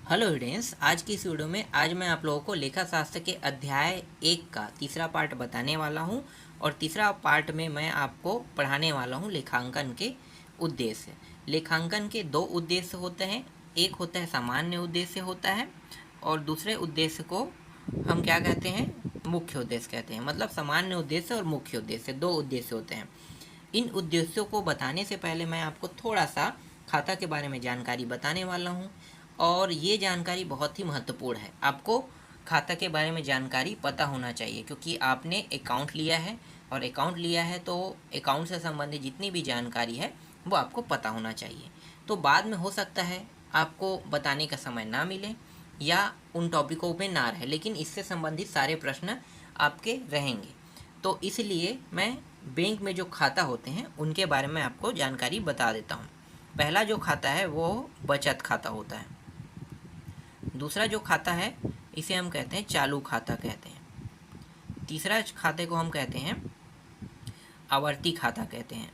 Hello students, आज की इस वीडियो में आज मैं आप लोगों को लेखा शास्त्र के अध्याय 1 का तीसरा पार्ट बताने वाला हूं। और तीसरा पार्ट में मैं आपको पढ़ाने वाला हूं लेखांकन के उद्देश्य। लेखांकन के दो उद्देश्य होते हैं, एक होता है सामान्य उद्देश्य होता है और दूसरे उद्देश्य को हम क्या कहते हैं, मुख्य उद्देश्य कहते हैं। मतलब सामान्य उद्देश्य और मुख्य उद्देश्य दो उद्देश्य होते हैं। इन उद्देश्यों को बताने से पहले मैं आपको थोड़ा सा खाता के बारे में जानकारी बताने वाला हूँ और ये जानकारी बहुत ही महत्वपूर्ण है। आपको खाता के बारे में जानकारी पता होना चाहिए क्योंकि आपने अकाउंट लिया है और अकाउंट लिया है तो अकाउंट से संबंधित जितनी भी जानकारी है वो आपको पता होना चाहिए। तो बाद में हो सकता है आपको बताने का समय ना मिले या उन टॉपिकों पे ना रहे, लेकिन इससे संबंधित सारे प्रश्न आपके रहेंगे। तो इसलिए मैं बैंक में जो खाता होते हैं उनके बारे में आपको जानकारी बता देता हूँ। पहला जो खाता है वो बचत खाता होता है। दूसरा जो खाता है इसे हम कहते हैं चालू खाता कहते हैं। तीसरा खाते को हम कहते हैं आवर्ती खाता कहते हैं।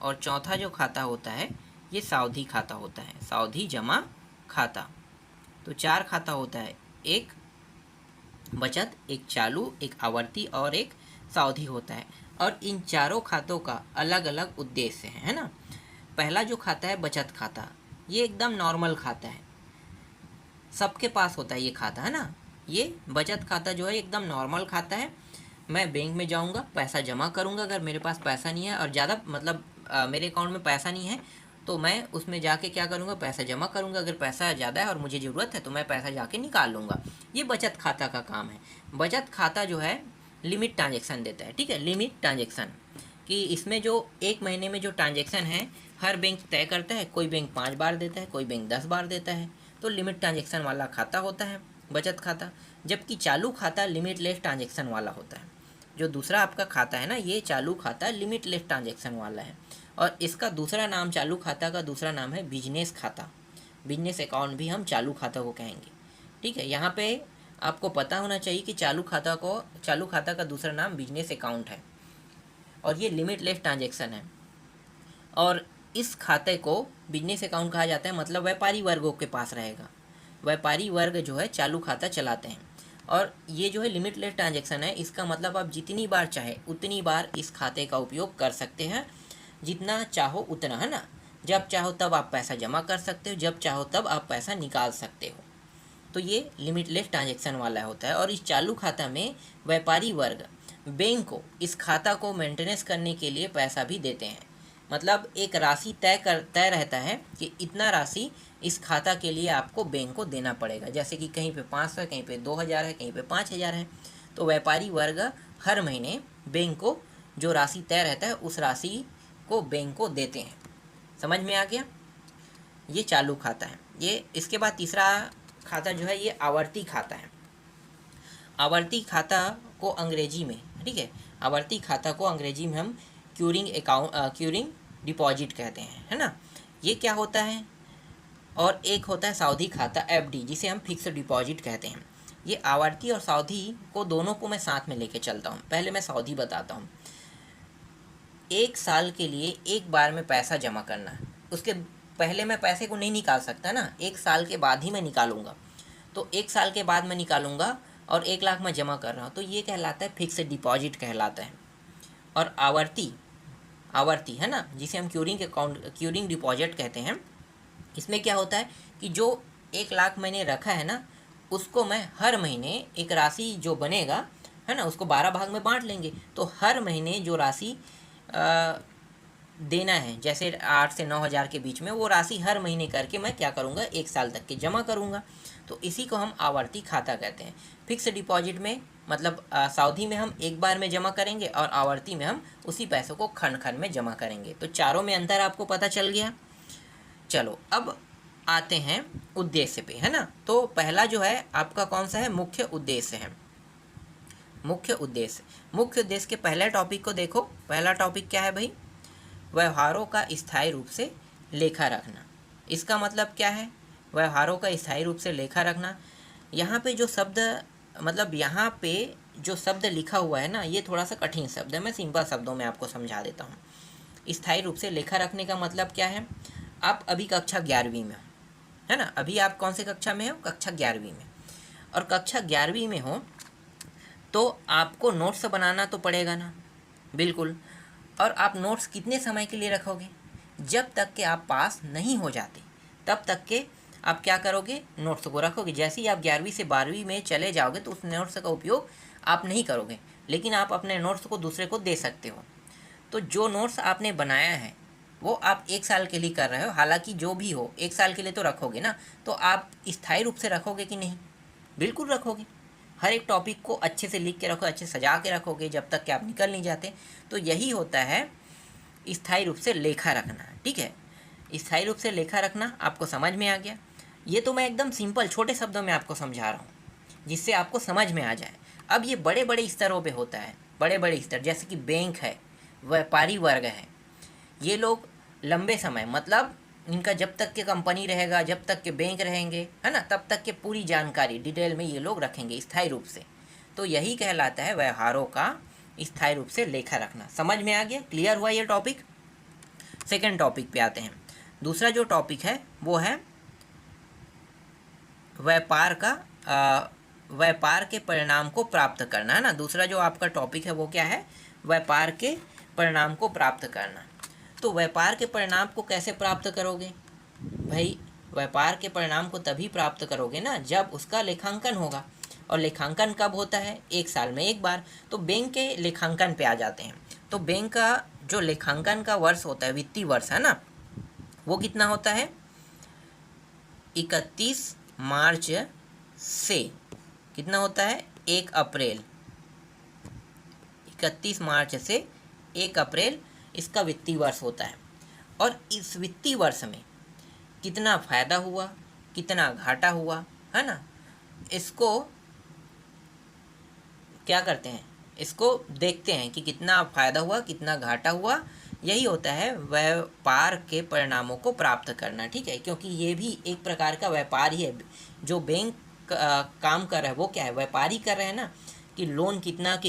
और चौथा जो खाता होता है ये सावधि खाता होता है, सावधि जमा खाता। तो चार खाता होता है, एक बचत, एक चालू, एक आवर्ती और एक सावधि होता है। और इन चारों खातों का अलग अलग उद्देश्य है ना। पहला जो खाता है बचत खाता, ये एकदम नॉर्मल खाता है, सबके पास होता है ये खाता, है ना। ये बचत खाता जो है एकदम नॉर्मल खाता है। मैं बैंक में जाऊंगा, पैसा जमा करूंगा। अगर मेरे पास पैसा नहीं है और ज़्यादा मतलब मेरे अकाउंट में पैसा नहीं है तो मैं उसमें जाके क्या करूंगा, पैसा जमा करूंगा। अगर पैसा ज़्यादा है और मुझे ज़रूरत है तो मैं पैसा जाके निकाल लूँगा। ये बचत खाता का काम है। बचत खाता जो है लिमिट ट्रांजेक्शन देता है, ठीक है, लिमिट ट्रांजेक्शन, कि इसमें जो एक महीने में जो ट्रांजेक्शन है हर बैंक तय करता है। कोई बैंक 5 बार देता है, कोई बैंक 10 बार देता है। तो लिमिट ट्रांजेक्शन वाला खाता होता है बचत खाता। जबकि चालू खाता लिमिटलेस ट्रांजेक्शन वाला होता है। जो दूसरा आपका खाता है ना, ये चालू खाता लिमिटलेस ट्रांजेक्शन वाला है। और इसका दूसरा नाम, चालू खाता का दूसरा नाम है बिजनेस खाता। बिजनेस अकाउंट भी हम चालू खाता को कहेंगे, ठीक है। यहाँ पे आपको पता होना चाहिए कि चालू खाता का दूसरा नाम बिजनेस अकाउंट है और ये लिमिटलेस ट्रांजेक्शन है। और इस खाते को बिजनेस अकाउंट कहा जाता है, मतलब व्यापारी वर्गों के पास रहेगा। व्यापारी वर्ग जो है चालू खाता चलाते हैं। और ये जो है लिमिटलेस ट्रांजेक्शन है, इसका मतलब आप जितनी बार चाहे उतनी बार इस खाते का उपयोग कर सकते हैं, जितना चाहो उतना, है ना। जब चाहो तब आप पैसा जमा कर सकते हो, जब चाहो तब आप पैसा निकाल सकते हो। तो ये लिमिटलेस ट्रांजेक्शन वाला होता है। और इस चालू खाता में व्यापारी वर्ग बैंक को इस खाता को मेंटेनेंस करने के लिए पैसा भी देते हैं। मतलब एक राशि तय रहता है कि इतना राशि इस खाता के लिए आपको बैंक को देना पड़ेगा। जैसे कि कहीं पे 500 है, कहीं पे 2000 है, कहीं पे 5000 है। तो व्यापारी वर्ग हर महीने बैंक को जो राशि तय रहता है उस राशि को बैंक को देते हैं। समझ में आ गया। ये चालू खाता है। ये इसके बाद तीसरा खाता जो है ये आवर्ती खाता है। आवर्ती खाता को अंग्रेजी में, ठीक है, आवर्ती खाता को अंग्रेजी में हम क्यूरिंग डिपॉजिट कहते हैं, है ना। ये क्या होता है। और एक होता है सावधि खाता एफडी, जिसे हम फिक्स डिपॉजिट कहते हैं। ये आवर्ती और सावधि को दोनों को मैं साथ में लेके चलता हूँ। पहले मैं सावधि बताता हूँ। 1 साल के लिए एक बार में पैसा जमा करना है, उसके पहले मैं पैसे को नहीं निकाल सकता ना, 1 साल के बाद ही मैं निकालूंगा। तो 1 साल के बाद मैं निकालूंगा और 1 लाख मैं जमा कर रहा हूँ, तो ये कहलाता है फिक्स डिपॉजिट कहलाता है। और आवर्ती है ना, जिसे हम क्यूरिंग डिपॉजिट कहते हैं। इसमें क्या होता है कि जो 1 लाख मैंने रखा है ना, उसको मैं हर महीने एक राशि जो बनेगा, है ना, उसको 12 भाग में बांट लेंगे। तो हर महीने जो राशि देना है, जैसे 8 से 9 हज़ार के बीच में, वो राशि हर महीने करके मैं क्या करूँगा, 1 साल तक के जमा करूँगा। तो इसी को हम आवर्ती खाता कहते हैं। फिक्स डिपॉजिट में मतलब सावधि में हम एक बार में जमा करेंगे और आवर्ती में हम उसी पैसों को खंड खंड में जमा करेंगे। तो चारों में अंतर आपको पता चल गया। चलो अब आते हैं उद्देश्य पे, है ना। तो पहला जो है आपका कौन सा है, मुख्य उद्देश्य है। मुख्य उद्देश्य के पहले टॉपिक को देखो। पहला टॉपिक क्या है भाई, व्यवहारों का स्थायी रूप से लेखा रखना। इसका मतलब क्या है, व्यवहारों का स्थायी रूप से लेखा रखना। यहाँ पे जो शब्द, मतलब यहाँ पे जो शब्द लिखा हुआ है ना, ये थोड़ा सा कठिन शब्द है। मैं सिंपल शब्दों में आपको समझा देता हूँ। स्थायी रूप से लेखा रखने का मतलब क्या है। आप अभी कक्षा 11वीं में हो, है ना। अभी आप कौन से कक्षा में हो? कक्षा 11वीं में। और कक्षा 11वीं में हो तो आपको नोट्स बनाना तो पड़ेगा ना, बिल्कुल। और आप नोट्स कितने समय के लिए रखोगे? जब तक कि आप पास नहीं हो जाते तब तक के आप क्या करोगे? नोट्स को रखोगे। जैसे ही आप 11वीं से 12वीं में चले जाओगे तो उस नोट्स का उपयोग आप नहीं करोगे, लेकिन आप अपने नोट्स को दूसरे को दे सकते हो। तो जो नोट्स आपने बनाया है वो आप 1 साल के लिए कर रहे हो, हालांकि जो भी हो 1 साल के लिए तो रखोगे ना। तो आप स्थायी रूप से रखोगे कि नहीं? बिल्कुल रखोगे। हर एक टॉपिक को अच्छे से लिख के रखो, अच्छे सजा के रखोगे जब तक कि आप निकल नहीं जाते। तो यही होता है स्थायी रूप से लेखा रखना, ठीक है। स्थायी रूप से लेखा रखना आपको समझ में आ गया। ये तो मैं एकदम सिंपल छोटे शब्दों में आपको समझा रहा हूँ जिससे आपको समझ में आ जाए। अब ये बड़े बड़े स्तरों पे होता है, बड़े बड़े स्तर, जैसे कि बैंक है, व्यापारी वर्ग है। ये लोग लंबे समय, मतलब इनका जब तक के कंपनी रहेगा, जब तक के बैंक रहेंगे, है ना, तब तक के पूरी जानकारी डिटेल में ये लोग रखेंगे स्थायी रूप से। तो यही कहलाता है व्यवहारों का स्थायी रूप से लेखा रखना। समझ में आ गया? क्लियर हुआ ये टॉपिक? सेकेंड टॉपिक पे आते हैं। दूसरा जो टॉपिक है वो है व्यापार का व्यापार के परिणाम को प्राप्त करना, है ना। दूसरा जो आपका टॉपिक है वो क्या है? व्यापार के परिणाम को प्राप्त करना। तो व्यापार के परिणाम को कैसे प्राप्त करोगे भाई? व्यापार के परिणाम को तभी प्राप्त करोगे ना जब उसका लेखांकन होगा। और लेखांकन कब होता है? 1 साल में एक बार। तो बैंक के लेखांकन पे आ जाते हैं। तो बैंक का जो लेखांकन का वर्ष होता है, वित्तीय वर्ष, है ना, वो कितना होता है? 31 मार्च से कितना होता है? 1 अप्रैल। 31 मार्च से 1 अप्रैल इसका वित्तीय वर्ष होता है। और इस वित्तीय वर्ष में कितना फायदा हुआ, कितना घाटा हुआ, है ना, इसको क्या करते हैं? इसको देखते हैं कि कितना फायदा हुआ, कितना घाटा हुआ। यही होता है व्यापार के परिणामों को प्राप्त करना, ठीक है। क्योंकि ये भी एक प्रकार का व्यापार ही है। जो बैंक काम कर रहा है वो क्या है? व्यापारी कर रहे हैं ना, कि लोन कितना,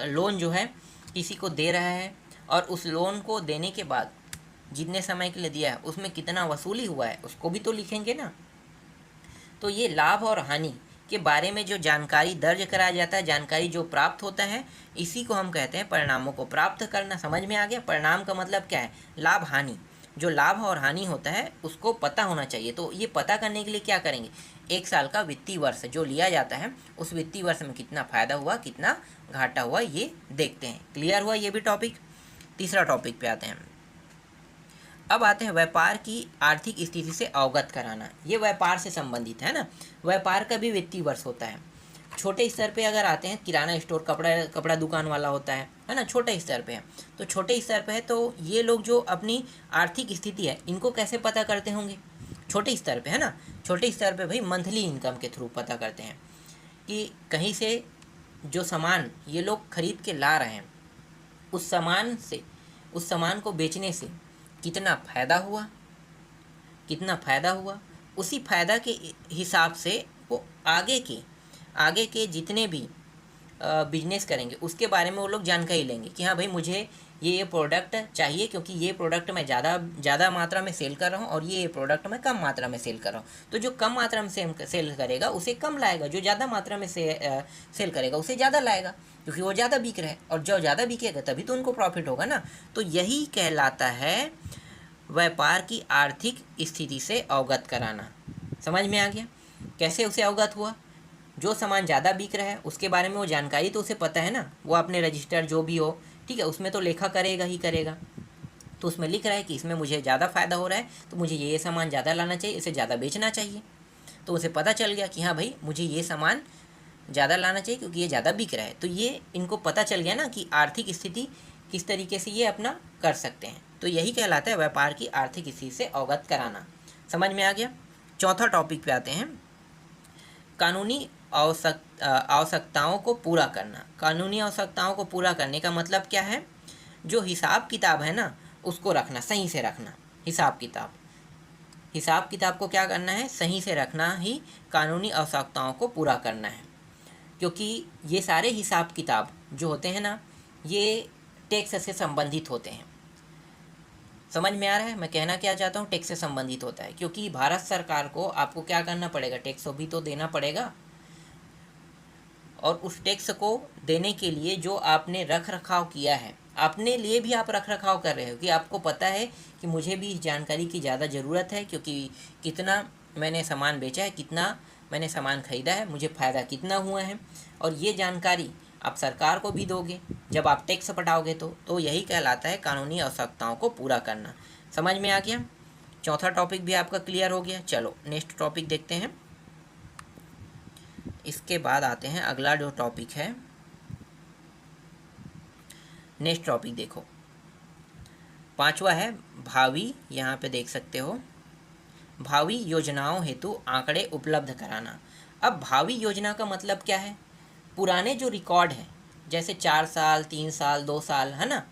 लोन जो है किसी को दे रहा है, और उस लोन को देने के बाद जितने समय के लिए दिया है उसमें कितना वसूली हुआ है उसको भी तो लिखेंगे ना। तो ये लाभ और हानि के बारे में जो जानकारी दर्ज कराया जाता है, जानकारी जो प्राप्त होता है, इसी को हम कहते हैं परिणामों को प्राप्त करना। समझ में आ गया? परिणाम का मतलब क्या है? लाभ हानि। जो लाभ और हानि होता है उसको पता होना चाहिए। तो ये पता करने के लिए क्या करेंगे? 1 साल का वित्तीय वर्ष जो लिया जाता है, उस वित्तीय वर्ष में कितना फायदा हुआ, कितना घाटा हुआ, ये देखते हैं। क्लियर हुआ ये भी टॉपिक? तीसरा टॉपिक पे आते हैं। अब आते हैं व्यापार की आर्थिक स्थिति से अवगत कराना। ये व्यापार से संबंधित है ना। व्यापार का भी वित्तीय वर्ष होता है। छोटे स्तर पे अगर आते हैं, किराना स्टोर, कपड़ा दुकान वाला होता है ना, छोटे स्तर पे है। तो छोटे स्तर पे है तो ये लोग जो अपनी आर्थिक स्थिति है इनको कैसे पता करते होंगे? छोटे स्तर पे, है ना। छोटे स्तर पे भाई मंथली इनकम के थ्रू पता करते हैं कि कहीं से जो सामान ये लोग खरीद के ला रहे हैं, उस सामान को बेचने से कितना फ़ायदा हुआ, कितना फ़ायदा हुआ। उसी फ़ायदा के हिसाब से वो आगे के जितने भी बिजनेस करेंगे उसके बारे में वो लोग जानकारी लेंगे कि हाँ भाई मुझे ये प्रोडक्ट चाहिए, क्योंकि ये प्रोडक्ट मैं ज़्यादा मात्रा में सेल कर रहा हूँ और ये प्रोडक्ट मैं कम मात्रा में सेल कर रहा हूँ। तो जो कम मात्रा में सेल करेगा उसे कम लाएगा, जो ज़्यादा मात्रा में सेल करेगा उसे ज़्यादा लाएगा, क्योंकि वो ज़्यादा बिक रहा है। और जो ज़्यादा बिकेगा तभी तो उनको प्रॉफिट होगा ना। तो यही कहलाता है व्यापार की आर्थिक स्थिति से अवगत कराना। समझ में आ गया? कैसे उसे अवगत हुआ? जो सामान ज़्यादा बिक रहा है उसके बारे में वो जानकारी तो उसे पता है ना। वो अपने रजिस्टर जो भी हो, ठीक है, उसमें तो लेखा करेगा ही करेगा। तो उसमें लिख रहा है कि इसमें मुझे ज़्यादा फ़ायदा हो रहा है, तो मुझे ये सामान ज़्यादा लाना चाहिए, इसे ज़्यादा बेचना चाहिए। तो उसे पता चल गया कि हाँ भाई मुझे ये सामान ज़्यादा लाना चाहिए क्योंकि ये ज़्यादा बिक रहा है। तो ये इनको पता चल गया ना कि आर्थिक स्थिति किस तरीके से ये अपना कर सकते हैं। तो यही कहलाता है व्यापार की आर्थिक स्थिति से अवगत कराना। समझ में आ गया? चौथा टॉपिक पे आते हैं। कानूनी आवश्यकताओं को पूरा करना। कानूनी आवश्यकताओं को पूरा करने का मतलब क्या है? जो हिसाब किताब है ना उसको रखना, सही से रखना। हिसाब किताब को क्या करना है? सही से रखना ही कानूनी आवश्यकताओं को पूरा करना है। क्योंकि ये सारे हिसाब किताब जो होते हैं ना, ये टैक्स से संबंधित होते हैं। समझ में आ रहा है मैं कहना क्या चाहता हूँ? टैक्स से संबंधित होता है, क्योंकि भारत सरकार को आपको क्या करना पड़ेगा, टैक्स भी तो देना पड़ेगा, और उस टैक्स को देने के लिए जो आपने रख रखाव किया है, अपने लिए भी आप रख रखाव कर रहे हो कि आपको पता है कि मुझे भी इस जानकारी की ज़्यादा ज़रूरत है, क्योंकि कितना मैंने सामान बेचा है, कितना मैंने सामान खरीदा है, मुझे फ़ायदा कितना हुआ है, और ये जानकारी आप सरकार को भी दोगे जब आप टैक्स पटाओगे। तो यही कहलाता है कानूनी आवश्यकताओं को पूरा करना। समझ में आ गया? चौथा टॉपिक भी आपका क्लियर हो गया। चलो नेक्स्ट टॉपिक देखते हैं। इसके बाद आते हैं अगला जो टॉपिक है। नेक्स्ट टॉपिक देखो, पांचवा है भावी, यहाँ पे देख सकते हो, भावी योजनाओं हेतु आंकड़े उपलब्ध कराना। अब भावी योजना का मतलब क्या है? पुराने जो रिकॉर्ड है, जैसे 4 साल 3 साल 2 साल, है ना,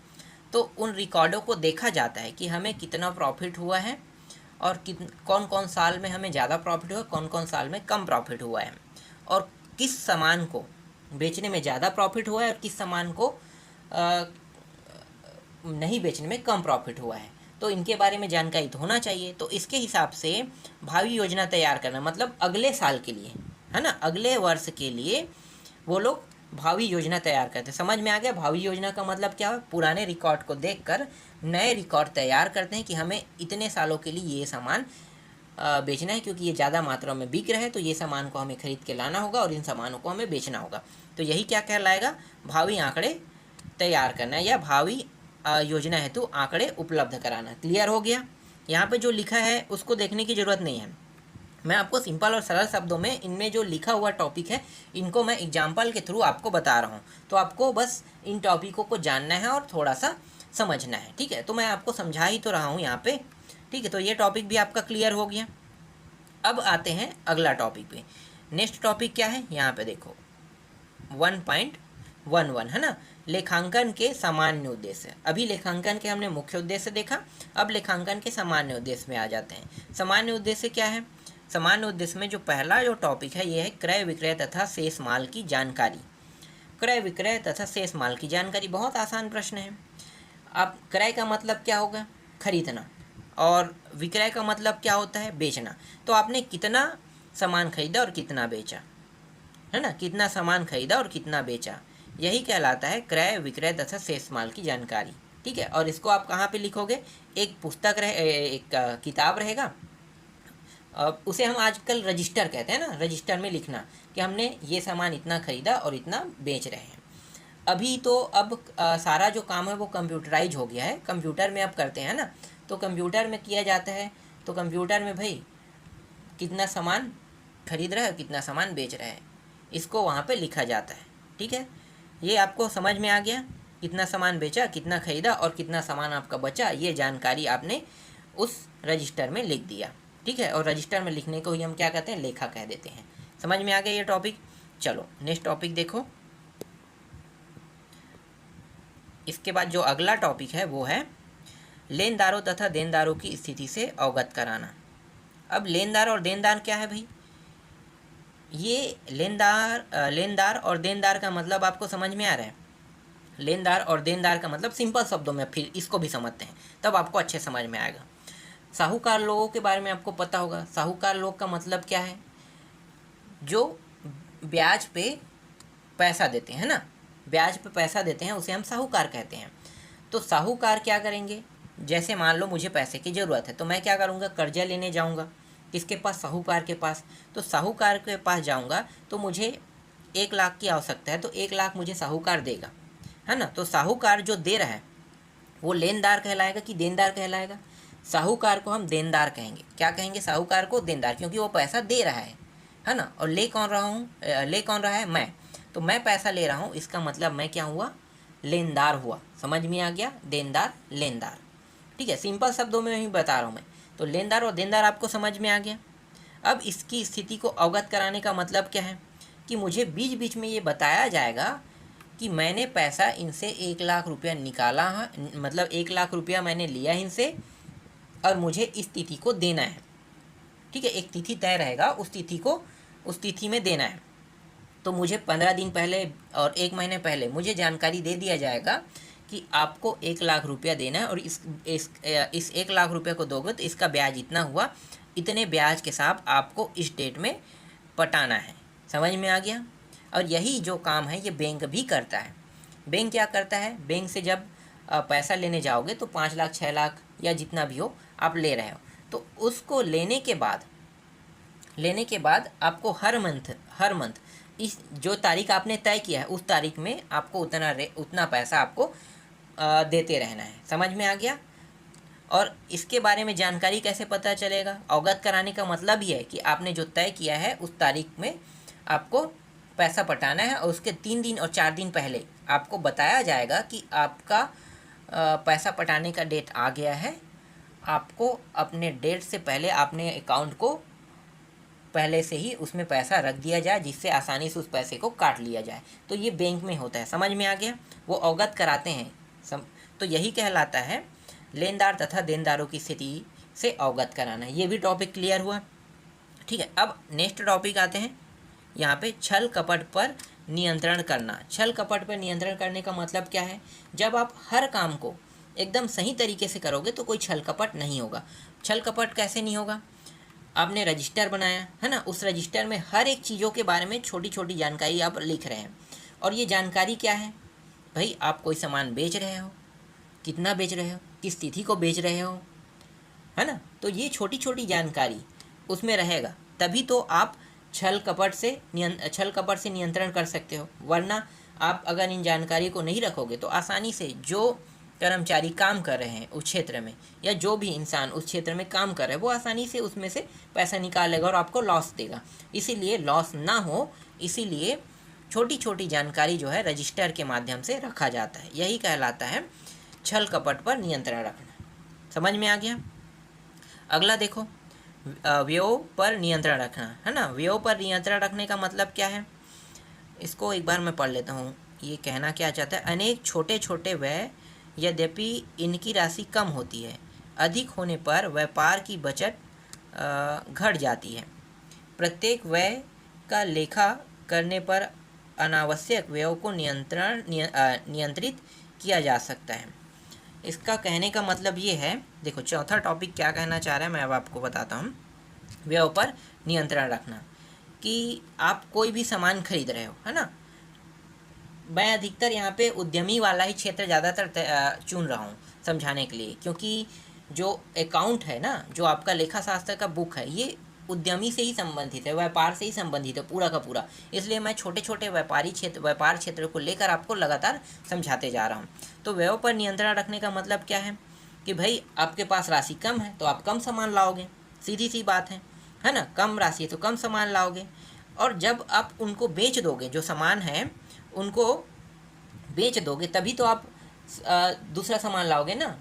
तो उन रिकॉर्डों को देखा जाता है कि हमें कितना प्रॉफिट हुआ है, और कौन कौन साल में हमें ज़्यादा प्रॉफिट हुआ, कौन कौन साल में कम प्रॉफिट हुआ है, और किस सामान को बेचने में ज़्यादा प्रॉफिट हुआ है और किस सामान को नहीं बेचने में कम प्रॉफिट हुआ है। तो इनके बारे में जानकारी तो होना चाहिए। तो इसके हिसाब से भावी योजना तैयार करना, मतलब अगले साल के लिए, है ना, अगले वर्ष के लिए वो लोग भावी योजना तैयार करते हैं। समझ में आ गया? भावी योजना का मतलब क्या है? पुराने रिकॉर्ड को देखकर नए रिकॉर्ड तैयार करते हैं कि हमें इतने सालों के लिए ये सामान बेचना है, क्योंकि ये ज़्यादा मात्रा में बिक रहा है, तो ये सामान को हमें खरीद के लाना होगा और इन सामानों को हमें बेचना होगा। तो यही क्या कहलाएगा? भावी आंकड़े तैयार करना, या भावी योजना हेतु आंकड़े उपलब्ध कराना। क्लियर हो गया? यहाँ पे जो लिखा है उसको देखने की ज़रूरत नहीं है, मैं आपको सिंपल और सरल शब्दों में इनमें जो लिखा हुआ टॉपिक है इनको मैं एग्जाम्पल के थ्रू आपको बता रहा हूँ। तो आपको बस इन टॉपिकों को जानना है और थोड़ा सा समझना है, ठीक है? तो मैं आपको समझा ही तो रहा हूँ यहाँ पे, ठीक है? तो ये टॉपिक भी आपका क्लियर हो गया। अब आते हैं अगला टॉपिक पे। नेक्स्ट टॉपिक क्या है? यहाँ पे देखो 1.11, है ना, लेखांकन के सामान्य उद्देश्य। अभी लेखांकन के हमने मुख्य उद्देश्य देखा, अब लेखांकन के सामान्य उद्देश्य में आ जाते हैं। सामान्य उद्देश्य क्या है? सामान्य उद्देश्य में जो पहला जो टॉपिक है ये है क्रय विक्रय तथा शेष माल की जानकारी। क्रय विक्रय तथा शेष माल की जानकारी, बहुत आसान प्रश्न है। अब क्रय का मतलब क्या होगा? खरीदना, और विक्रय का मतलब क्या होता है? बेचना। तो आपने कितना सामान खरीदा और कितना बेचा, है ना, कितना सामान खरीदा और कितना बेचा, यही कहलाता है क्रय विक्रय तथा शेष माल की जानकारी, ठीक है? और इसको आप कहाँ पे लिखोगे? एक पुस्तक एक किताब रहेगा, उसे हम आजकल रजिस्टर कहते हैं ना, रजिस्टर में लिखना कि हमने ये सामान इतना खरीदा और इतना बेच रहे हैं। अभी तो अब सारा जो काम है वो कंप्यूटराइज हो गया है, कंप्यूटर में अब करते हैं ना, तो कंप्यूटर में किया जाता है। तो कंप्यूटर में भाई कितना सामान खरीद रहा है, कितना सामान बेच रहा है, इसको वहाँ पे लिखा जाता है, ठीक है? ये आपको समझ में आ गया? कितना सामान बेचा, कितना खरीदा और कितना सामान आपका बचा, ये जानकारी आपने उस रजिस्टर में लिख दिया, ठीक है? और रजिस्टर में लिखने को ही हम क्या कहते हैं? लेखा कह देते हैं। समझ में आ गया ये टॉपिक? चलो नेक्स्ट टॉपिक देखो। इसके बाद जो अगला टॉपिक है वो है लेनदारों तथा देनदारों की स्थिति से अवगत कराना। अब लेनदार और देनदार क्या है भाई? ये लेनदार और देनदार का मतलब आपको समझ में आ रहा है? लेनदार और देनदार का मतलब सिंपल शब्दों में फिर इसको भी समझते हैं, तब आपको अच्छे समझ में आएगा। साहूकार लोगों के बारे में आपको पता होगा। साहूकार लोग का मतलब क्या है? जो ब्याज पे पैसा देते हैं ना, ब्याज पे पैसा देते हैं, उसे हम साहूकार कहते हैं। तो साहूकार क्या करेंगे? जैसे मान लो मुझे पैसे की ज़रूरत है, तो मैं क्या करूँगा? कर्जा लेने जाऊँगा। किसके पास? साहूकार के पास। तो साहूकार के पास जाऊँगा तो मुझे 1 लाख की आवश्यकता है, तो 1 लाख मुझे साहूकार देगा, है ना? तो साहूकार जो दे रहा है वो लेनदार कहलाएगा कि देनदार कहलाएगा? साहूकार को हम देनदार कहेंगे। क्या कहेंगे? साहूकार को देनदार, क्योंकि वो पैसा दे रहा है ना? और ले कौन रहा है? मैं। तो मैं पैसा ले रहा हूँ, इसका मतलब मैं क्या हुआ? लेनदार हुआ। समझ में आ गया? देनदार लेनदार, ठीक है? सिंपल शब्दों में ही बता रहा हूँ मैं। तो लेनदार और देनदार आपको समझ में आ गया। अब इसकी स्थिति को अवगत कराने का मतलब क्या है? कि मुझे बीच बीच में ये बताया जाएगा कि मैंने पैसा इनसे 1 लाख रुपया निकाला है, मतलब 1 लाख रुपया मैंने लिया इनसे और मुझे इस तिथि को देना है, ठीक है? एक तिथि तय रहेगा, उस तिथि में देना है। तो मुझे 15 दिन पहले और 1 महीने पहले मुझे जानकारी दे दिया जाएगा कि आपको 1 लाख रुपया देना है और इस 1 लाख रुपये को दोगे तो इसका ब्याज इतना हुआ, इतने ब्याज के साथ आपको इस डेट में पटाना है। समझ में आ गया? और यही जो काम है ये बैंक भी करता है। बैंक क्या करता है, बैंक से जब पैसा लेने जाओगे तो 5 लाख 6 लाख या जितना भी हो आप ले रहे हो, तो उसको लेने के बाद आपको हर मंथ इस जो तारीख आपने तय किया है उस तारीख में आपको उतना पैसा आपको देते रहना है। समझ में आ गया? और इसके बारे में जानकारी कैसे पता चलेगा? अवगत कराने का मतलब ये है कि आपने जो तय किया है उस तारीख में आपको पैसा पटाना है और उसके 3 दिन और 4 दिन पहले आपको बताया जाएगा कि आपका पैसा पटाने का डेट आ गया है। आपको अपने डेट से पहले अपने अकाउंट को पहले से ही उसमें पैसा रख दिया जाए जिससे आसानी से उस पैसे को काट लिया जाए। तो ये बैंक में होता है। समझ में आ गया? वो अवगत कराते हैं। तो यही कहलाता है लेनदार तथा देनदारों की स्थिति से अवगत कराना। ये भी टॉपिक क्लियर हुआ। ठीक है, अब नेक्स्ट टॉपिक आते हैं यहाँ पे, छल कपट पर नियंत्रण करना। छल कपट पर नियंत्रण करने का मतलब क्या है? जब आप हर काम को एकदम सही तरीके से करोगे तो कोई छल कपट नहीं होगा। छल कपट कैसे नहीं होगा? आपने रजिस्टर बनाया है ना, उस रजिस्टर में हर एक चीज़ों के बारे में छोटी छोटी जानकारी आप लिख रहे हैं। और ये जानकारी क्या है भाई? आप कोई सामान बेच रहे हो, कितना बेच रहे हो, किस तिथि को बेच रहे हो, है ना। तो ये छोटी छोटी जानकारी उसमें रहेगा, तभी तो आप छल कपट से नियंत्रण कर सकते हो। वरना आप अगर इन जानकारी को नहीं रखोगे तो आसानी से जो कर्मचारी काम कर रहे हैं उस क्षेत्र में या जो भी इंसान उस क्षेत्र में काम कर रहे हैं वो आसानी से उसमें से पैसा निकालेगा और आपको लॉस देगा। इसीलिए लॉस ना हो, इसीलिए छोटी छोटी जानकारी जो है रजिस्टर के माध्यम से रखा जाता है। यही कहलाता है छल कपट पर नियंत्रण रखना। समझ में आ गया? अगला देखो, व्ययों पर नियंत्रण रखना, है ना। व्ययों पर नियंत्रण रखने का मतलब क्या है? इसको एक बार मैं पढ़ लेता हूँ। ये कहना क्या चाहता है? अनेक छोटे छोटे व्यय, यद्यपि इनकी राशि कम होती है, अधिक होने पर व्यापार की बचत घट जाती है। प्रत्येक व्यय का लेखा करने पर अनावश्यक व्ययों को नियंत्रित किया जा सकता है। इसका कहने का मतलब ये है, देखो चौथा टॉपिक क्या कहना चाह रहा है मैं अब आपको बताता हूँ। व्ययों पर नियंत्रण रखना कि आप कोई भी सामान खरीद रहे हो, है ना। मैं अधिकतर यहाँ पे उद्यमी वाला ही क्षेत्र ज़्यादातर चुन रहा हूँ समझाने के लिए, क्योंकि जो अकाउंट है ना, जो आपका लेखा शास्त्र का बुक है, ये उद्यमी से ही संबंधित है, व्यापार से ही संबंधित है पूरा का पूरा। इसलिए मैं छोटे छोटे व्यापार क्षेत्र को लेकर आपको लगातार समझाते जा रहा हूँ। तो व्ययों पर नियंत्रण रखने का मतलब क्या है कि भाई आपके पास राशि कम है तो आप कम सामान लाओगे, सीधी सी बात है ना। कम राशि है तो कम सामान लाओगे, और जब आप उनको बेच दोगे, जो सामान है उनको बेच दोगे, तभी तो आप दूसरा सामान लाओगे ना।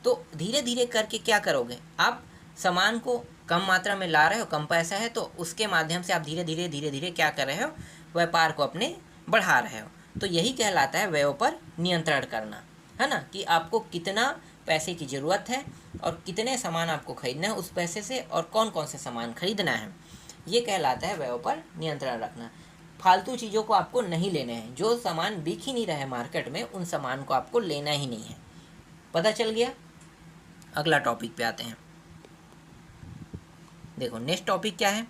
तो धीरे धीरे करके क्या करोगे, आप सामान को कम मात्रा में ला रहे हो, कम पैसा है, तो उसके माध्यम से आप धीरे धीरे क्या कर रहे हो, व्यापार को अपने बढ़ा रहे हो। तो यही कहलाता है व्ययों पर नियंत्रण करना, है ना, कि आपको कितना पैसे की ज़रूरत है और कितने सामान आपको खरीदना है उस पैसे से, और कौन कौन से सामान खरीदना है। ये कहलाता है व्ययों पर नियंत्रण रखना। फालतू चीज़ों को आपको नहीं लेने हैं। जो सामान बिक ही नहीं रहे मार्केट में, उन सामान को आपको लेना ही नहीं है। पता चल गया? अगला टॉपिक पे आते हैं। देखो नेक्स्ट टॉपिक क्या है?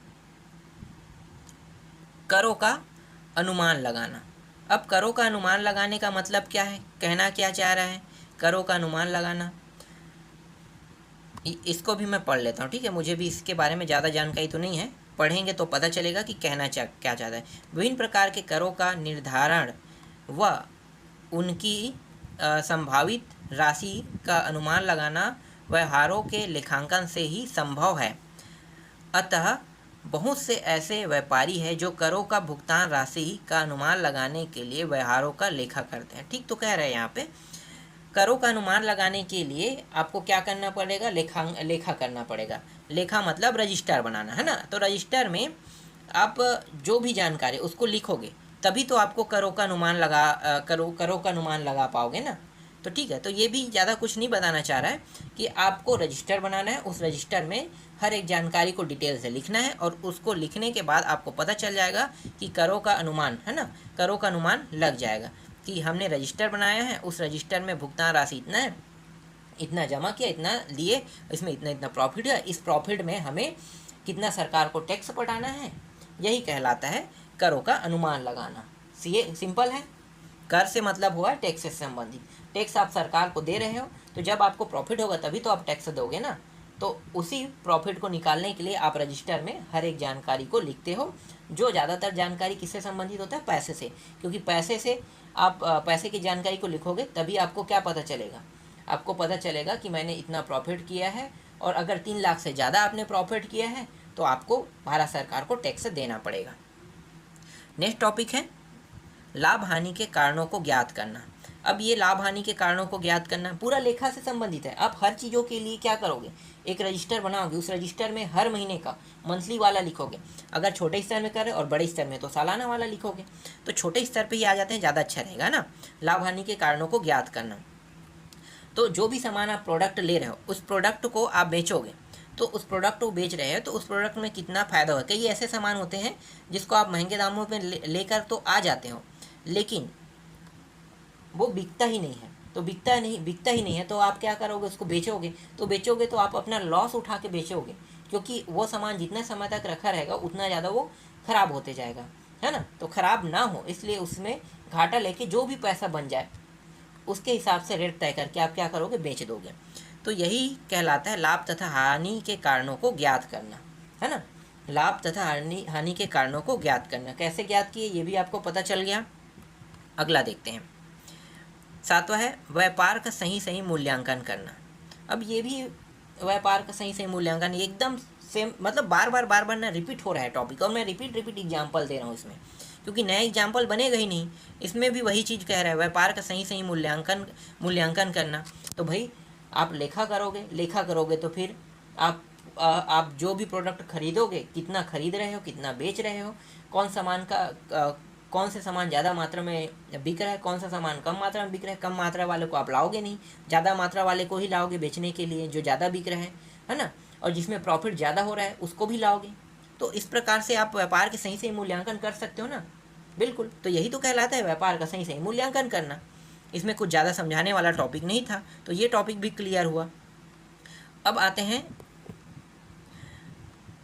करों का अनुमान लगाना। अब करों का अनुमान लगाने का मतलब क्या है? कहना क्या चाह रहा है? करों का अनुमान लगाना, इसको भी मैं पढ़ लेता हूँ, ठीक है। मुझे भी इसके बारे में ज़्यादा जानकारी तो नहीं है, पढ़ेंगे तो पता चलेगा कि कहना क्या चाहता है। विभिन्न प्रकार के करों का निर्धारण व उनकी संभावित राशि का अनुमान लगाना व्यवहारों के लेखांकन से ही संभव है। अतः बहुत से ऐसे व्यापारी हैं जो करों का भुगतान राशि का अनुमान लगाने के लिए व्यवहारों का लेखा करते हैं। ठीक तो कह रहे हैं यहाँ पे। करों का अनुमान लगाने के लिए आपको क्या करना पड़ेगा? लेखा करना पड़ेगा। लेखा मतलब रजिस्टर बनाना, है ना। तो रजिस्टर में आप जो भी जानकारी उसको लिखोगे, तभी तो आपको करों का अनुमान लगा पाओगे ना। तो ठीक है, तो ये भी ज़्यादा कुछ नहीं बताना चाह रहा है कि आपको रजिस्टर बनाना है, उस रजिस्टर में हर एक जानकारी को डिटेल से लिखना है, और उसको लिखने के बाद आपको पता चल जाएगा कि करों का अनुमान, है ना, करों का अनुमान लग जाएगा। कि हमने रजिस्टर बनाया है, उस रजिस्टर में भुगतान राशि इतना है, इतना जमा किया, इतना लिए, इसमें इतना इतना प्रॉफिट है, इस प्रॉफिट में हमें कितना सरकार को टैक्स पटाना है, यही कहलाता है करों का अनुमान लगाना। ये सिंपल है। कर से मतलब हुआ टैक्स से संबंधित। टैक्स आप सरकार को दे रहे हो, तो जब आपको प्रॉफिट होगा तभी तो आप टैक्स दोगे ना। तो उसी प्रॉफिट को निकालने के लिए आप रजिस्टर में हर एक जानकारी को लिखते हो। जो ज़्यादातर जानकारी किससे संबंधित होता है? पैसे से, क्योंकि पैसे से आप पैसे की जानकारी को लिखोगे तभी आपको क्या पता चलेगा? आपको पता चलेगा कि मैंने इतना प्रॉफिट किया है, और अगर 3 लाख से ज़्यादा आपने प्रॉफिट किया है तो आपको भारत सरकार को टैक्स देना पड़ेगा। नेक्स्ट टॉपिक है लाभ हानि के कारणों को ज्ञात करना। अब ये लाभ हानि के कारणों को ज्ञात करना पूरा लेखा से संबंधित है। आप हर चीज़ों के लिए क्या करोगे? एक रजिस्टर बनाओगे, उस रजिस्टर में हर महीने का मंथली वाला लिखोगे। अगर छोटे स्तर में कर रहे और बड़े स्तर में तो सालाना वाला लिखोगे। तो छोटे स्तर पे ही आ जाते हैं, ज़्यादा अच्छा रहेगा ना। लाभ हानि के कारणों को ज्ञात करना, तो जो भी सामान आप प्रोडक्ट ले रहे हो, उस प्रोडक्ट को आप बेचोगे, तो उस प्रोडक्ट को बेच रहे हो तो उस प्रोडक्ट में कितना फ़ायदा होगा। कई ऐसे सामान होते हैं जिसको आप महंगे दामों पे लेकर तो आ जाते हो, लेकिन वो बिकता ही नहीं है। तो बिकता ही नहीं है तो आप क्या करोगे? उसको बेचोगे। तो बेचोगे तो आप अपना लॉस उठा के बेचोगे, क्योंकि वो सामान जितना समय तक रखा रहेगा उतना ज़्यादा वो ख़राब होते जाएगा, है ना। तो ख़राब ना हो इसलिए उसमें घाटा लेके जो भी पैसा बन जाए उसके हिसाब से रेट तय करके आप क्या करोगे? बेच दोगे। तो यही कहलाता है लाभ तथा हानि के कारणों को ज्ञात करना, है ना। लाभ तथा हानि के कारणों को ज्ञात करना कैसे ज्ञात किए ये भी आपको पता चल गया। अगला देखते हैं। 7वां है व्यापार का सही मूल्यांकन करना। अब ये भी व्यापार का सही मूल्यांकन एकदम सेम, मतलब बार बार ना रिपीट हो रहा है टॉपिक, और मैं रिपीट एग्जाम्पल दे रहा हूँ इसमें, क्योंकि नया एग्जाम्पल बनेगा ही नहीं। इसमें भी वही चीज़ कह रहा है, व्यापार का सही मूल्यांकन करना। तो भाई आप लेखा करोगे तो फिर आप जो भी प्रोडक्ट खरीदोगे, कितना खरीद रहे हो, कितना बेच रहे हो, कौन से सामान ज़्यादा मात्रा में बिक रहा है, कौन सा सामान कम मात्रा में बिक रहा है। कम मात्रा वाले को आप लाओगे नहीं, ज़्यादा मात्रा वाले को ही लाओगे बेचने के लिए, जो ज़्यादा बिक रहे हैं, है ना। और जिसमें प्रॉफिट ज़्यादा हो रहा है उसको भी लाओगे। तो इस प्रकार से आप व्यापार के सही मूल्यांकन कर सकते हो ना। बिल्कुल, तो यही तो कहलाता है व्यापार का सही मूल्यांकन करना। इसमें कुछ ज़्यादा समझाने वाला टॉपिक नहीं था, तो ये टॉपिक भी क्लियर हुआ। अब आते हैं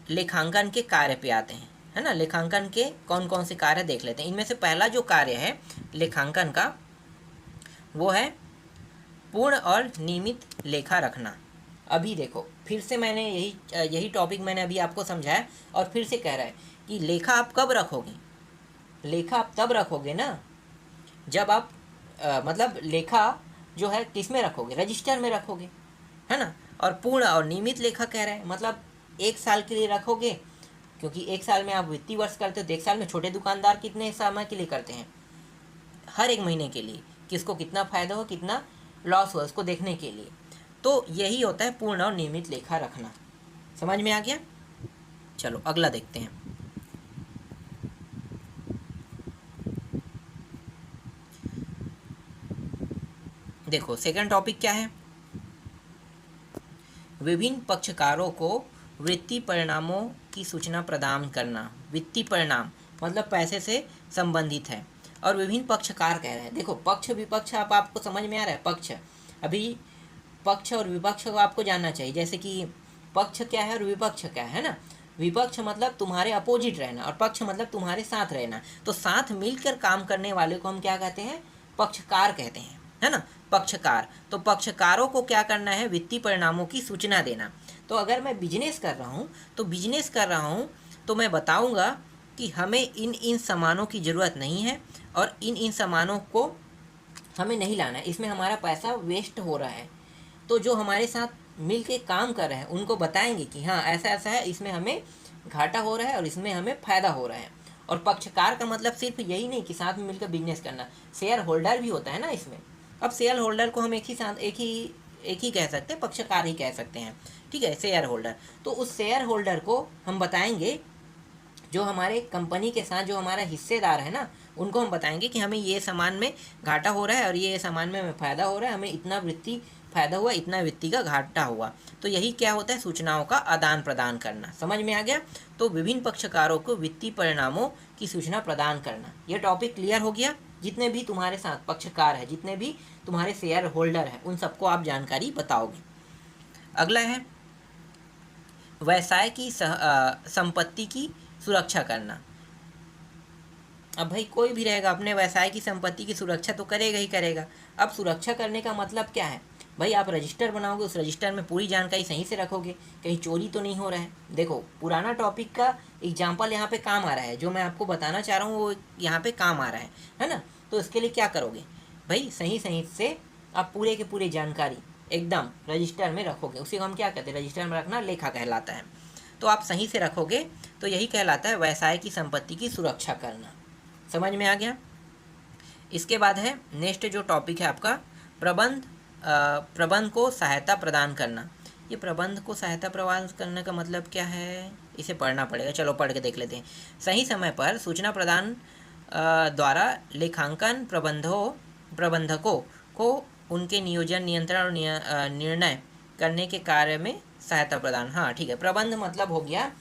लेखांकन के कार्य पे आते हैं, है ना। लेखांकन के कौन कौन से कार्य देख लेते हैं। इनमें से पहला जो कार्य है लेखांकन का, वो है पूर्ण और नियमित लेखा रखना। अभी देखो, फिर से मैंने यही टॉपिक मैंने अभी आपको समझाया और फिर से कह रहा है कि लेखा आप कब रखोगे? लेखा आप तब रखोगे ना जब आप मतलब लेखा जो है किस में रखोगे? रजिस्टर में रखोगे, है ना। और पूर्ण और नियमित लेखा कह रहे हैं, मतलब 1 साल के लिए रखोगे, क्योंकि 1 साल में आप वित्तीय वर्ष करते हो, तो 1 साल में छोटे दुकानदार कितने समय के लिए करते हैं? हर एक महीने के लिए, किसको कितना फ़ायदा हो, कितना लॉस हो, उसको देखने के लिए। तो यही होता है पूर्ण और नियमित लेखा रखना। समझ में आ गया? चलो अगला देखते हैं। देखो सेकंड टॉपिक क्या है? विभिन्न पक्षकारों को वित्तीय परिणामों की सूचना प्रदान करना। वित्तीय परिणाम मतलब पैसे से संबंधित है, और विभिन्न पक्षकार कह रहे हैं। देखो पक्ष विपक्ष आपको समझ में आ रहा है। पक्ष, अभी पक्ष और विपक्ष को आपको जानना चाहिए, जैसे कि पक्ष क्या है और विपक्ष क्या है ना। विपक्ष मतलब तुम्हारे अपोजिट रहना, और पक्ष मतलब तुम्हारे साथ रहना। तो साथ मिलकर काम करने वाले को हम क्या कहते हैं? पक्षकार कहते हैं, है ना। पक्षकार, तो पक्षकारों को क्या करना है? वित्तीय परिणामों की सूचना देना। तो अगर मैं बिजनेस कर रहा हूँ तो मैं बताऊंगा कि हमें इन सामानों की ज़रूरत नहीं है, और इन सामानों को हमें नहीं लाना है, इसमें हमारा पैसा वेस्ट हो रहा है। तो जो हमारे साथ मिल के काम कर रहे हैं उनको बताएंगे कि हाँ ऐसा ऐसा है, इसमें हमें घाटा हो रहा है और इसमें हमें फ़ायदा हो रहा है। और पक्षकार का मतलब सिर्फ यही नहीं कि साथ में मिलकर बिजनेस करना, शेयर होल्डर भी होता है ना इसमें। अब शेयर होल्डर को हम एक ही कह सकते हैं, पक्षकार ही कह सकते हैं, ठीक है, शेयर होल्डर। तो उस शेयर होल्डर को हम बताएंगे, जो हमारे कंपनी के साथ जो हमारा हिस्सेदार है ना, उनको हम बताएंगे कि हमें ये सामान में घाटा हो रहा है और ये सामान में हमें फ़ायदा हो रहा है, हमें इतना वित्तीय फ़ायदा हुआ, इतना वित्तीय का घाटा हुआ। तो यही क्या होता है? सूचनाओं का आदान प्रदान करना। समझ में आ गया? तो विभिन्न पक्षकारों को वित्तीय परिणामों की सूचना प्रदान करना, ये टॉपिक क्लियर हो गया। जितने भी तुम्हारे साथ पक्षकार है, जितने भी तुम्हारे शेयर होल्डर हैं, उन सबको आप जानकारी बताओगे। अगला है व्यवसाय की संपत्ति की सुरक्षा करना। अब भाई कोई भी रहेगा अपने व्यवसाय की संपत्ति की सुरक्षा तो करेगा ही करेगा। अब सुरक्षा करने का मतलब क्या है भाई, आप रजिस्टर बनाओगे, उस रजिस्टर में पूरी जानकारी सही से रखोगे, कहीं चोरी तो नहीं हो रहा है। देखो पुराना टॉपिक का एग्जाम्पल यहाँ पे काम आ रहा है, जो मैं आपको बताना चाह रहा हूँ वो यहाँ पे काम आ रहा है ना। तो इसके लिए क्या करोगे भाई, सही सही से आप पूरे के पूरे जानकारी एकदम रजिस्टर में रखोगे। उसी को हम क्या कहते हैं, रजिस्टर में रखना लेखा कहलाता है। तो आप सही से रखोगे तो यही कहलाता है व्यवसाय की संपत्ति की सुरक्षा करना। समझ में आ गया। इसके बाद है नेक्स्ट जो टॉपिक है आपका प्रबंध को सहायता प्रदान करना। ये प्रबंध को सहायता प्रदान करने का मतलब क्या है, इसे पढ़ना पड़ेगा। चलो पढ़ के देख लेते हैं। सही समय पर सूचना प्रदान द्वारा लेखांकन प्रबंधकों को उनके नियोजन, नियंत्रण और निर्णय करने के कार्य में सहायता प्रदान। हाँ ठीक है। प्रबंध मतलब हो गया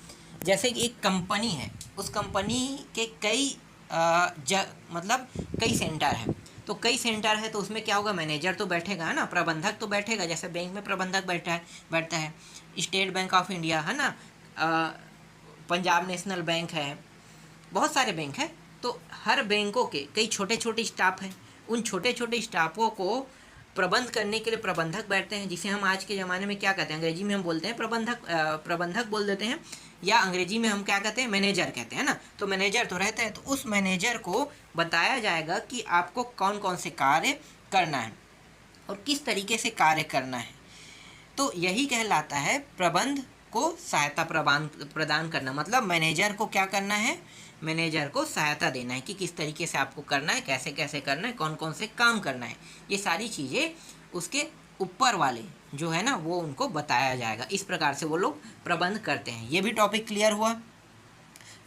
जैसे कि एक कंपनी है, उस कंपनी के कई मतलब कई सेंटर हैं, तो कई सेंटर है तो उसमें क्या होगा, मैनेजर तो बैठेगा है ना, प्रबंधक तो बैठेगा। जैसे बैंक में प्रबंधक बैठता है स्टेट बैंक ऑफ इंडिया है ना, पंजाब नेशनल बैंक है, बहुत सारे बैंक हैं। तो हर बैंकों के कई छोटे छोटे स्टाफ हैं, उन छोटे छोटे स्टाफों को प्रबंध करने के लिए प्रबंधक बैठते हैं, जिसे हम आज के ज़माने में क्या कहते हैं, अंग्रेजी में हम बोलते हैं प्रबंधक बोल देते हैं, या अंग्रेजी में हम क्या कहते हैं, मैनेजर कहते हैं ना। तो मैनेजर तो रहता है, तो उस मैनेजर को बताया जाएगा कि आपको कौन कौन से कार्य करना है और किस तरीके से कार्य करना है। तो यही कहलाता है प्रबंध को सहायता प्रदान करना। मतलब मैनेजर को क्या करना है, मैनेजर को सहायता देना है कि किस तरीके से आपको करना है, कैसे कैसे करना है, कौन कौन से काम करना है। ये सारी चीज़ें उसके ऊपर वाले जो है ना वो उनको बताया जाएगा। इस प्रकार से वो लोग प्रबंध करते हैं। ये भी टॉपिक क्लियर हुआ।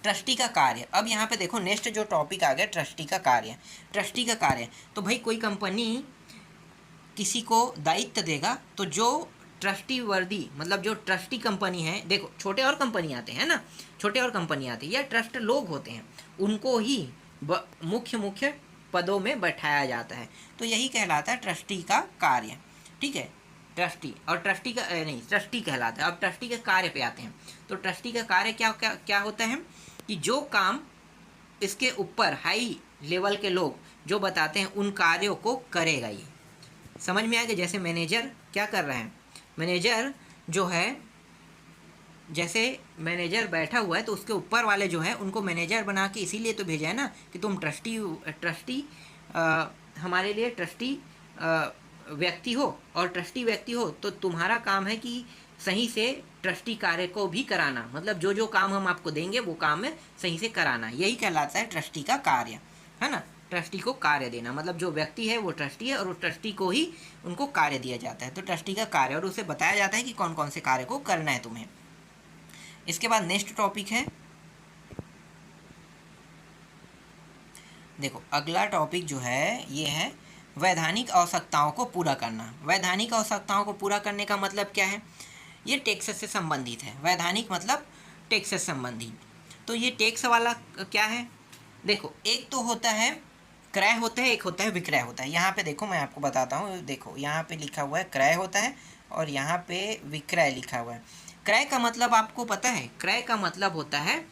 ट्रस्टी का कार्य। अब यहाँ पे देखो नेक्स्ट जो टॉपिक आ गया ट्रस्टी का कार्य। ट्रस्टी का कार्य तो भाई कोई कंपनी किसी को दायित्व देगा, तो जो ट्रस्टी वर्दी मतलब जो ट्रस्टी कंपनी है, देखो छोटे और कंपनी आते हैं ना, छोटे और कंपनी आती है या ट्रस्ट लोग होते हैं, उनको ही मुख्य पदों में बैठाया जाता है। तो यही कहलाता है ट्रस्टी का कार्य। ठीक है, ट्रस्टी और ट्रस्टी का नहीं ट्रस्टी कहलाता है। अब ट्रस्टी के कार्य पे आते हैं। तो ट्रस्टी का कार्य क्या होता है कि जो काम इसके ऊपर हाई लेवल के लोग जो बताते हैं उन कार्यों को करेगा। ये समझ में आएगा। जैसे मैनेजर क्या कर रहे हैं, मैनेजर जो है, जैसे मैनेजर बैठा हुआ है तो उसके ऊपर वाले जो है उनको मैनेजर बना के इसीलिए तो भेजा है ना कि तुम ट्रस्टी हमारे लिए ट्रस्टी व्यक्ति हो, और ट्रस्टी व्यक्ति हो तो तुम्हारा काम है कि सही से ट्रस्टी कार्य को भी कराना। मतलब जो जो काम हम आपको देंगे वो काम में सही से कराना। यही कहलाता है ट्रस्टी का कार्य, है ना। ट्रस्टी को कार्य देना मतलब जो व्यक्ति है वो ट्रस्टी है और उस ट्रस्टी को ही उनको कार्य दिया जाता है। तो ट्रस्टी का कार्य, और उसे बताया जाता है कि कौन कौन से कार्य को करना है तुम्हें। इसके बाद नेक्स्ट टॉपिक है, देखो अगला टॉपिक जो है ये है वैधानिक आवश्यकताओं को पूरा करना। वैधानिक आवश्यकताओं को पूरा करने का मतलब क्या है, ये टैक्स से संबंधित है। वैधानिक मतलब टैक्स से संबंधित। तो ये टैक्स वाला क्या है, देखो एक तो होता है क्रय होता है, एक होता है विक्रय होता है। यहाँ पे देखो मैं आपको बताता हूँ, देखो यहाँ पे लिखा हुआ है क्रय होता है और यहाँ पे विक्रय लिखा हुआ है। क्रय का मतलब आपको पता है, क्रय का मतलब होता है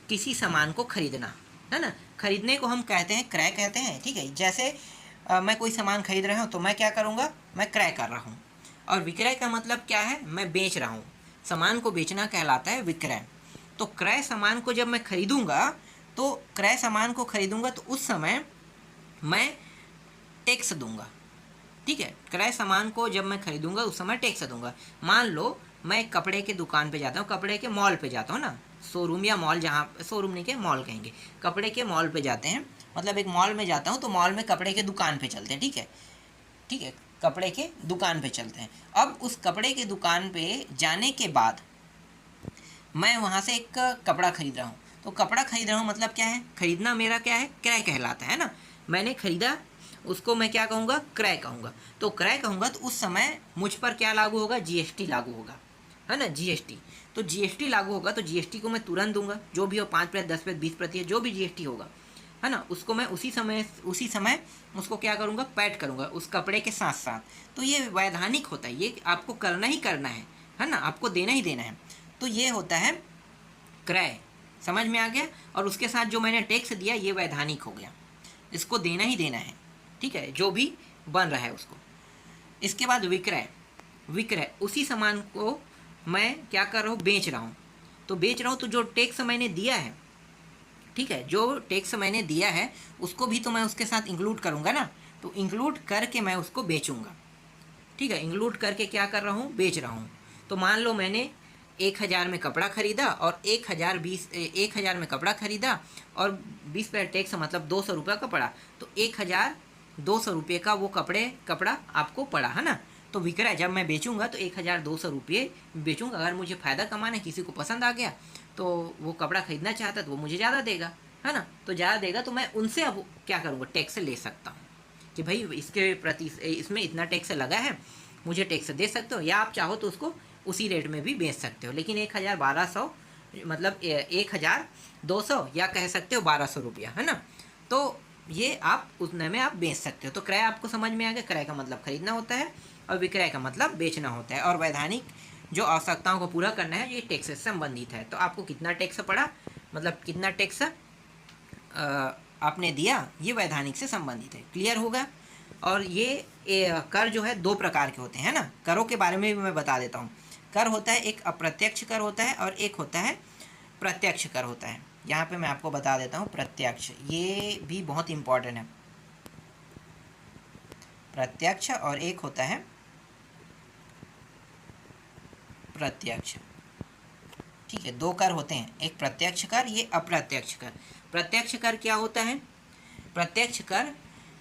किसी सामान को खरीदना, है ना। खरीदने को हम कहते हैं क्रय कहते हैं। ठीक है, जैसे मैं कोई सामान खरीद रहा हूँ तो मैं क्या करूँगा, मैं क्रय कर रहा हूँ। और विक्रय का मतलब क्या है, मैं बेच रहा हूँ, सामान को बेचना कहलाता है विक्रय। तो क्रय सामान को जब मैं खरीदूँगा, तो क्रय सामान को खरीदूँगा तो उस समय मैं टैक्स दूंगा। ठीक है, क्रय सामान को जब मैं खरीदूंगा उस समय टैक्स दूंगा। मान लो मैं कपड़े के दुकान पे जाता हूँ, कपड़े के मॉल पे जाता हूँ ना, शोरूम या मॉल, जहाँ शोरूम नहीं के मॉल कहेंगे, कपड़े के मॉल पे जाते हैं, मतलब एक मॉल में जाता हूँ तो मॉल में कपड़े के दुकान पे चलते हैं। ठीक है, कपड़े के दुकान पे चलते हैं। अब उस कपड़े के दुकान पे जाने के बाद मैं वहाँ से एक कपड़ा खरीद रहा हूँ। तो कपड़ा खरीद रहा हूँ मतलब क्या है, खरीदना मेरा क्या है, क्रय कहलाता है ना। मैंने खरीदा, उसको मैं क्या कहूँगा, क्रय कहूँगा। तो क्रय कहूँगा तो उस समय मुझ पर क्या लागू होगा, जीएसटी लागू होगा, है ना, जीएसटी। तो जीएसटी लागू होगा तो जीएसटी को मैं तुरंत दूंगा, जो भी हो 5%, 10%, 20%, जो भी जीएसटी होगा। है ना, उसको मैं उसी समय उसको क्या करूँगा, पैड करूँगा उस कपड़े के साथ साथ। तो ये वैधानिक होता है, ये आपको करना ही करना है ना, आपको देना ही देना है। तो ये होता है क्रय, समझ में आ गया। और उसके साथ जो मैंने टैक्स दिया ये वैधानिक हो गया, इसको देना ही देना है, ठीक है, जो भी बन रहा है उसको। इसके बाद विक्रय, विक्रय उसी सामान को मैं क्या कर रहा हूँ, बेच रहा हूँ। तो बेच रहा हूँ तो जो टैक्स मैंने दिया है, ठीक है, जो टैक्स मैंने दिया है उसको भी तो मैं उसके साथ इंक्लूड करूँगा ना, तो इंक्लूड करके मैं उसको बेचूँगा, ठीक है, इंक्लूड करके क्या कर रहा हूँ, बेच रहा हूँ। तो मान लो मैंने 1000 में कपड़ा खरीदा और 1000 में कपड़ा खरीदा और 20% टैक्स, मतलब 200 रुपये का पड़ा, तो 1200 रुपये का वो कपड़ा आपको पड़ा, है ना। तो विक्रय जब मैं बेचूंगा तो 1200 रुपये बेचूंगा। अगर मुझे फ़ायदा कमाना है, किसी को पसंद आ गया तो वो कपड़ा खरीदना चाहता तो वो मुझे ज़्यादा देगा, है ना, तो ज़्यादा देगा तो मैं उनसे अब क्या करूँगा, टैक्स ले सकता हूँ कि भाई इसके प्रति इसमें इतना टैक्स लगा है, मुझे टैक्स दे सकते हो, या आप चाहो तो उसको उसी रेट में भी बेच सकते हो। लेकिन 1200 मतलब 1200 या कह सकते हो 1200 रुपया, है ना। तो ये आप उतने में आप बेच सकते हो। तो क्रय आपको समझ में आ गया, क्रय का मतलब खरीदना होता है और विक्रय का मतलब बेचना होता है। और वैधानिक जो आवश्यकताओं को पूरा करना है ये टैक्स से संबंधित है। तो आपको कितना टैक्स पड़ा, मतलब कितना टैक्स आपने दिया, ये वैधानिक से संबंधित है। क्लियर होगा। और ये कर जो है 2 प्रकार के होते हैं ना, करों के बारे में भी मैं बता देता हूँ। कर होता है, एक अप्रत्यक्ष कर होता है और एक होता है प्रत्यक्ष कर होता है। यहाँ पे मैं आपको बता देता हूँ प्रत्यक्ष, ये भी बहुत इम्पोर्टेंट है। प्रत्यक्ष और एक होता है प्रत्यक्ष, ठीक है, 2 कर होते हैं, एक प्रत्यक्ष कर, ये अप्रत्यक्ष कर। प्रत्यक्ष कर क्या होता है, प्रत्यक्ष कर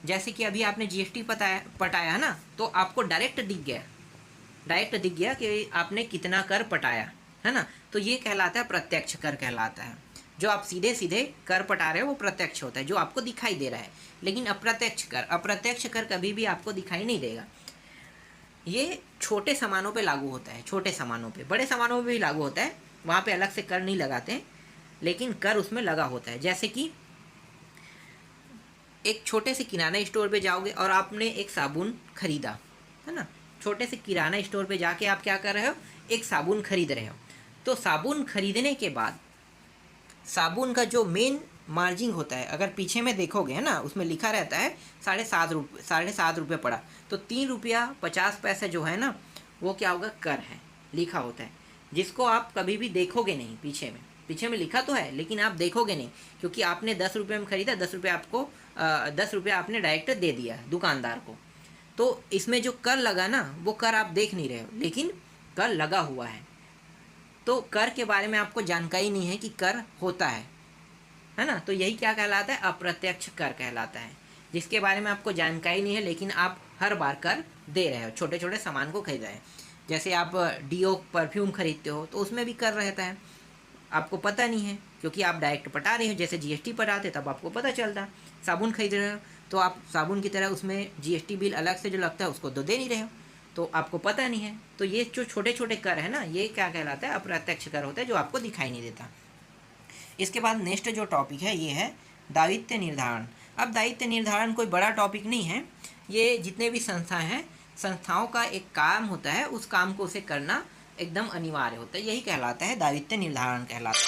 जैसे कि अभी आपने जीएसटी पटाया है ना, तो आपको डायरेक्ट दिख गया कि आपने कितना कर पटाया, है ना, तो ये कहलाता है प्रत्यक्ष कर कहलाता है। जो आप सीधे सीधे कर पटा रहे हो वो प्रत्यक्ष होता है, जो आपको दिखाई दे रहा है। लेकिन अप्रत्यक्ष कर कभी भी आपको दिखाई नहीं देगा। ये छोटे सामानों पे लागू होता है, छोटे सामानों पे, बड़े सामानों पे भी लागू होता है, वहाँ पे अलग से कर नहीं लगाते हैं, लेकिन कर उसमें लगा होता है। जैसे कि एक छोटे से किराना स्टोर पे जाओगे और आपने एक साबुन खरीदा, है ना, छोटे से किराना स्टोर पे जाके आप क्या कर रहे हो, एक साबुन खरीद रहे हो। तो साबुन खरीदने के बाद साबुन का जो मेन मार्जिन होता है, अगर पीछे में देखोगे, है ना, उसमें लिखा रहता है 7.5 रुपये पड़ा, तो 3 रुपया 50 पैसे जो है ना, वो क्या होगा, कर है, लिखा होता है, जिसको आप कभी भी देखोगे नहीं। पीछे में लिखा तो है लेकिन आप देखोगे नहीं, क्योंकि आपने 10 रुपये में खरीदा, 10 रुपये आपको 10 रुपये आपने डायरेक्ट दे दिया दुकानदार को। तो इसमें जो कर लगा ना, वो कर आप देख नहीं रहे हो, लेकिन कर लगा हुआ है। तो कर के बारे में आपको जानकारी नहीं है कि कर होता है ना, तो यही क्या कहलाता है, अप्रत्यक्ष कर कहलाता है, जिसके बारे में आपको जानकारी नहीं है लेकिन आप हर बार कर दे रहे हो, छोटे छोटे सामान को खरीद रहे हैं। जैसे आप डीओ परफ्यूम खरीदते हो तो उसमें भी कर रहता है, आपको पता नहीं है क्योंकि आप डायरेक्ट पटा रहे हो। जैसे जीएसटी पटाते तब आपको पता चलता। साबुन खरीद रहे हो तो आप साबुन की तरह उसमें जीएसटी बिल अलग से जो लगता है उसको तो दे नहीं रहे हो, तो आपको पता नहीं है। तो ये जो छोटे छोटे कर है ना, ये क्या कहलाता है, अप्रत्यक्ष कर होता है, जो आपको दिखाई नहीं देता। इसके बाद नेक्स्ट जो टॉपिक है ये है दायित्व निर्धारण। अब दायित्व निर्धारण कोई बड़ा टॉपिक नहीं है, ये जितने भी संस्थाएं हैं, संस्थाओं का एक काम होता है, उस काम को उसे करना एकदम अनिवार्य होता है, यही कहलाता है दायित्व निर्धारण कहलाता है।